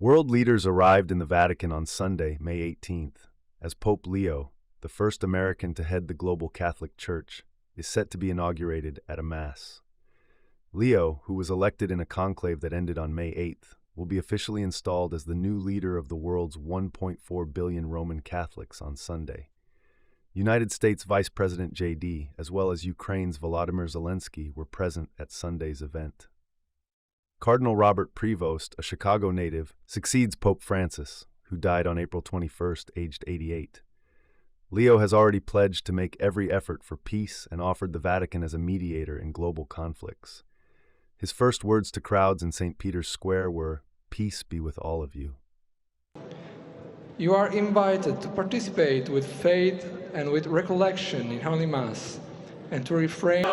World leaders arrived in the Vatican on Sunday, May 18th, as Pope Leo, the first American to head the global Catholic Church, is set to be inaugurated at a Mass. Leo, who was elected in a conclave that ended on May 8th, will be officially installed as the new leader of the world's 1.4 billion Roman Catholics on Sunday. United States Vice President J.D., as well as Ukraine's Volodymyr Zelensky, were present at Sunday's event. Cardinal Robert Prevost, a Chicago native, succeeds Pope Francis, who died on April 21st, aged 88. Leo has already pledged to make every effort for peace and offered the Vatican as a mediator in global conflicts. His first words to crowds in St. Peter's Square were, "Peace be with all of you." You are invited to participate with faith and with recollection in Holy Mass, and to refrain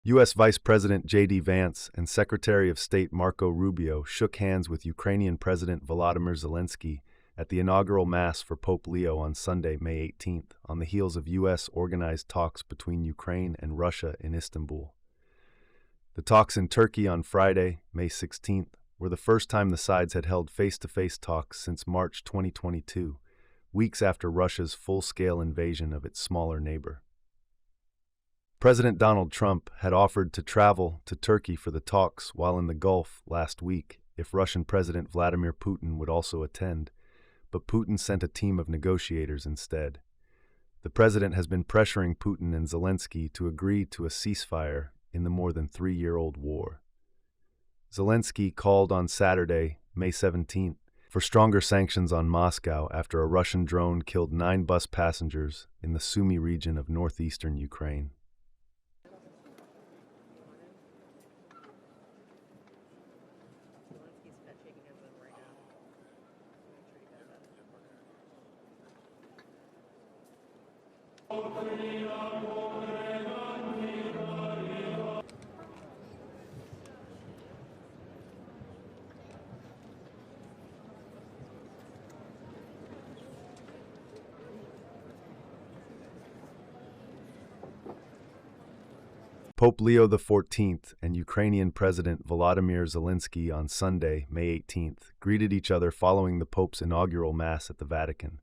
U.S. Vice President J.D. Vance and Secretary of State Marco Rubio shook hands with Ukrainian President Volodymyr Zelensky at the inaugural Mass for Pope Leo on Sunday, May 18th, on the heels of U.S.-organized talks between Ukraine and Russia in Istanbul. The talks in Turkey on Friday, May 16th, were the first time the sides had held face-to-face talks since March 2022, weeks after Russia's full-scale invasion of its smaller neighbor. President Donald Trump had offered to travel to Turkey for the talks while in the Gulf last week if Russian President Vladimir Putin would also attend, but Putin sent a team of negotiators instead. The president has been pressuring Putin and Zelensky to agree to a ceasefire in the more than 3-year-old war. Zelensky called on Saturday, May 17th, for stronger sanctions on Moscow after a Russian drone killed 9 bus passengers in the Sumy region of northeastern Ukraine. Pope Leo XIV and Ukrainian President Volodymyr Zelensky on Sunday, May 18th, greeted each other following the Pope's inaugural Mass at the Vatican.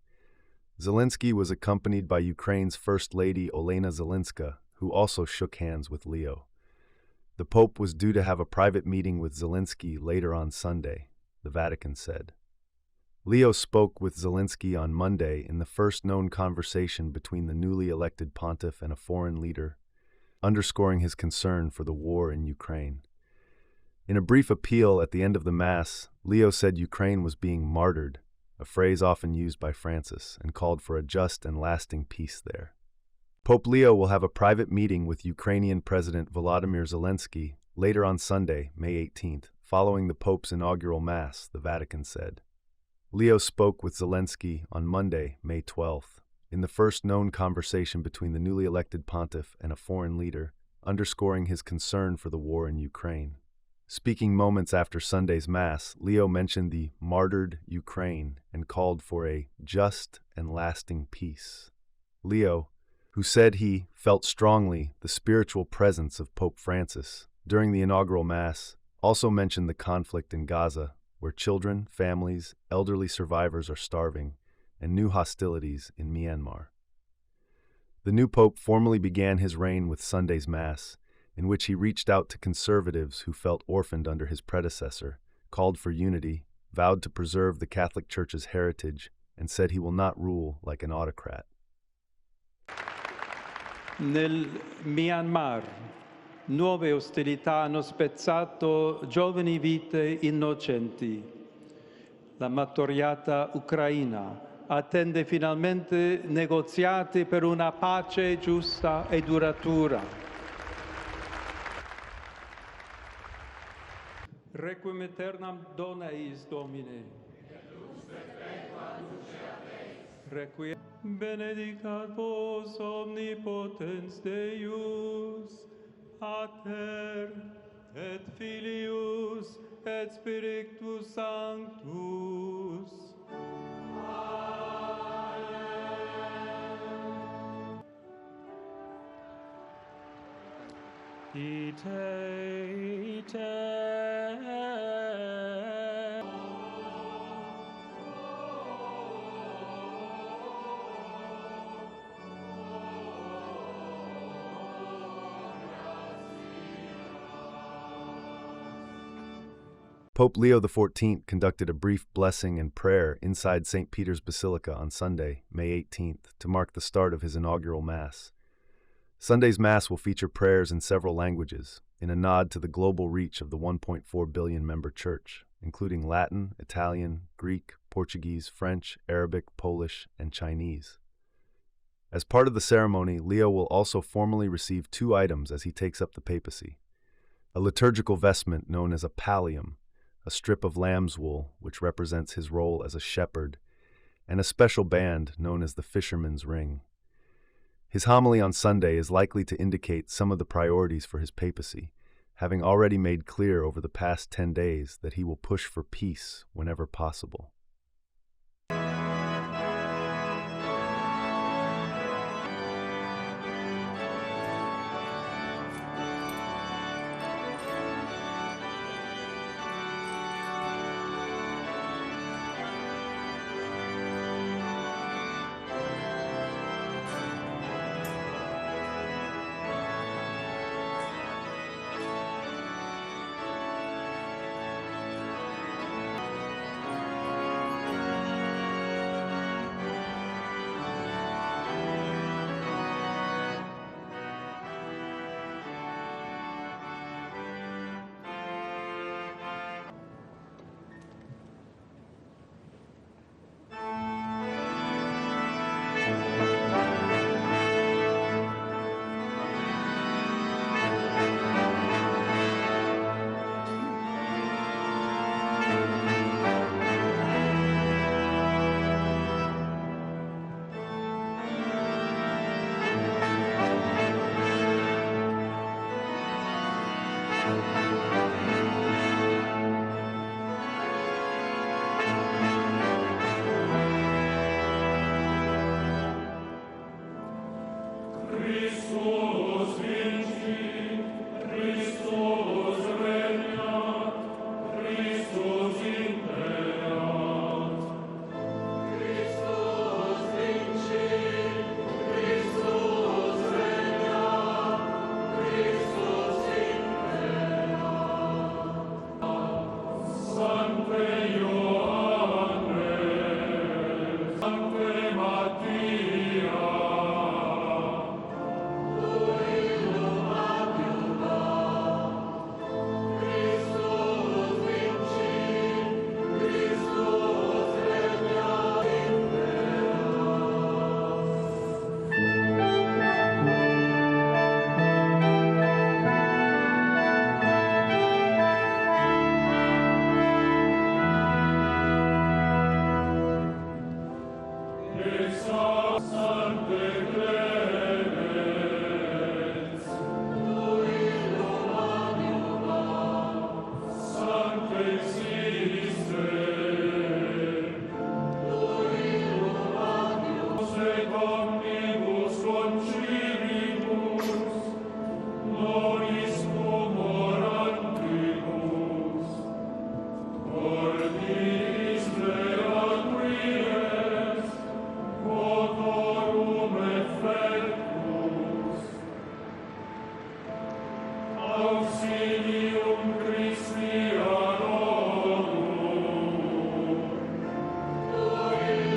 Zelensky was accompanied by Ukraine's First Lady Olena Zelenska, who also shook hands with Leo. The Pope was due to have a private meeting with Zelensky later on Sunday, the Vatican said. Leo spoke with Zelensky on Monday in the first known conversation between the newly elected pontiff and a foreign leader, underscoring his concern for the war in Ukraine. In a brief appeal at the end of the Mass, Leo said Ukraine was being martyred, a phrase often used by Francis, and called for a just and lasting peace there. Pope Leo will have a private meeting with Ukrainian President Volodymyr Zelensky later on Sunday, May 18th, following the Pope's inaugural Mass, the Vatican said. Leo spoke with Zelensky on Monday, May 12th, in the first known conversation between the newly elected pontiff and a foreign leader, underscoring his concern for the war in Ukraine. Speaking moments after Sunday's Mass, Leo mentioned the martyred Ukraine and called for a just and lasting peace. Leo, who said he felt strongly the spiritual presence of Pope Francis during the inaugural Mass, also mentioned the conflict in Gaza, where children, families, elderly survivors are starving, and new hostilities in Myanmar. The new pope formally began his reign with Sunday's Mass, in which he reached out to conservatives who felt orphaned under his predecessor, called for unity, vowed to preserve the Catholic Church's heritage, and said he will not rule like an autocrat. Nel Myanmar, nuove ostilità hanno spezzato giovani vite innocenti. La martoriata Ucraina attende finalmente negoziati per una pace giusta e duratura. Requiem aeternam dona eis Domine. Requiem benedicat vos omnipotens Deus, Pater, et Filius, et Spiritus Sanctus. Ite, Pope Leo XIV conducted a brief blessing and prayer inside St. Peter's Basilica on Sunday, May 18th, to mark the start of his inaugural Mass. Sunday's Mass will feature prayers in several languages, in a nod to the global reach of the 1.4 billion member church, including Latin, Italian, Greek, Portuguese, French, Arabic, Polish, and Chinese. As part of the ceremony, Leo will also formally receive 2 items as he takes up the papacy: a liturgical vestment known as a pallium, a strip of lamb's wool which represents his role as a shepherd, and a special band known as the fisherman's ring. His homily on Sunday is likely to indicate some of the priorities for his papacy, having already made clear over the past 10 days that he will push for peace whenever possible. Christus vinci